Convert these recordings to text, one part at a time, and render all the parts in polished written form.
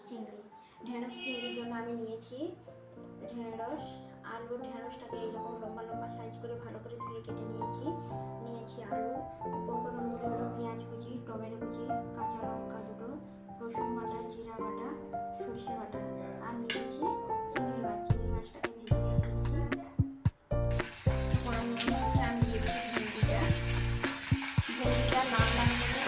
চিংড়ির জন্য আমি নিয়েছি ঢেঁড়স, আলু। ঢেঁড়সটাকে এইরকম লম্বা লম্বা সাইজ করে ভালো করে ধুয়ে কেটে নিয়েছি আলু, উপকরণগুলো হলো পেঁয়াজ কুচি, টমেটো কুচি, কাঁচা লঙ্কা দুটো, রসুন বাটা, জিরা বাটা, সরষে বাটা, আর নিয়েছি চিংড়ি মাছটাকে ভেজে নিয়েছি। আমি দিয়েছি ভেন্ডিটা লাল লাল করে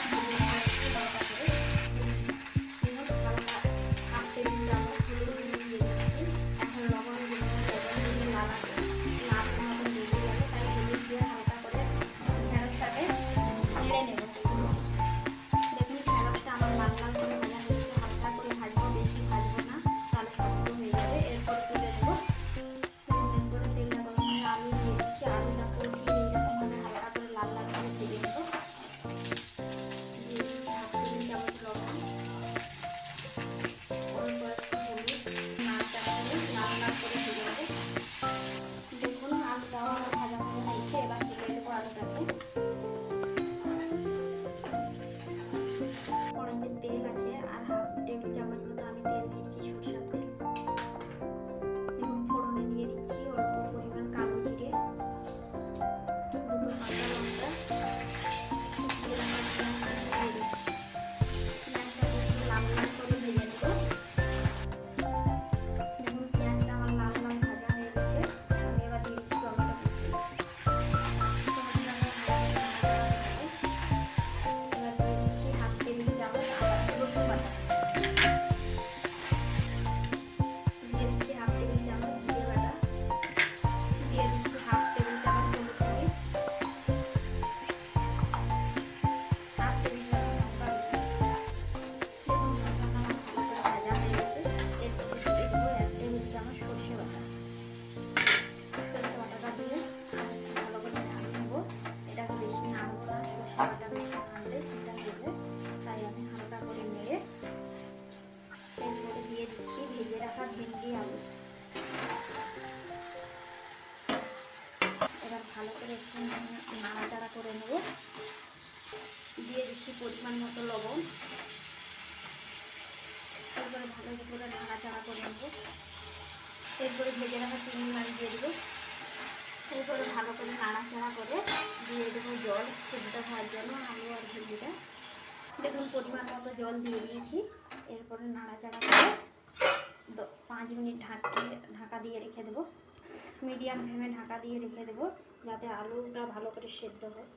তেল আছে আর হাফ টেবিল চামচ মতো আমি তেল দিচ্ছি, সরষের তেল। দেখুন ফোড়নে দিয়ে দিচ্ছি অল্প পরিমাণ কালো জিরে, দুটো কাঁচা লঙ্কা, লাল লাল করে ভেজে নেব। দেখুন পেঁয়াজটা আমার লাল লাল ভাজা হয়ে গেছে। আমি এবার দিয়ে দিচ্ছি টমেটো কুচি। এবার দিয়ে দিচ্ছি হাফ টেবিল চামচ রসুন বাটা, দিয়ে দিচ্ছি হাফ টেবিল চামচ জিরে বাটা, দিয়ে দিচ্ছি হাফ টেবিল চামচ হলুদ গুঁড়ি, হাফ টেবিল চামচ লঙ্কা গুঁড়ি। দেখুন মশলাটা আমার ভালো করে ভাজা হয়ে গেছে। এরপরে দিয়ে দেবো 1 টেবিল চামচ সরষে বাটা। সরষে বাটাটা দিয়ে ভালো করে নাড়িয়ে নেবো। এটাকে বেশি নাড়বো না, সরষে বাটা বেশি নাড়লে সেটা দেবে, তাই আমি হালকা করে নেড়ে এরপরে দিয়ে দিচ্ছি ভেজে রাখা ভেন্ডি, আলু। এবার ভালো করে একটু নাড়াচাড়া করে নেব। দিয়ে দিচ্ছি পরিমাণ মতো লবণ। এরপরে ভালো করে নাড়াচাড়া করে নেব। এরপরে ভেজে রাখা চিংড়ি মাছ দিয়ে দেবো। এরপরে ভালো করে নাড়াচাড়া করে দিয়ে দেবো জল সেদ্ধ হওয়ার জন্য আলু আর ভেন্ডিটা। দেখুন পরিমাণ মতো জল দিয়ে দিয়েছি। এরপরে নাড়াচাড়া করে 5 মিনিট ঢাকা দিয়ে রেখে দেবো। মিডিয়াম ফ্লেমে ঢাকা দিয়ে রেখে দেবো যাতে আলুটা ভালো করে সেদ্ধ হয়।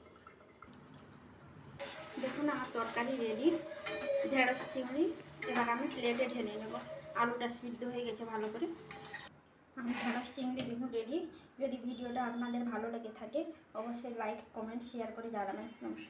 দেখুন আমার তরকারি রেডি, ঢেঁড়স চিংড়ি। এবার আমি প্লেটে ঢেলে নেব। আলুটা সিদ্ধ হয়ে গেছে ভালো করে। আমি ঢেঁড়স চিংড়ি দেখুন রেডি। যদি ভিডিওটা আপনাদের ভালো লেগে থাকে অবশ্যই লাইক, কমেন্ট, শেয়ার করে জানাবেন। নমস্কার।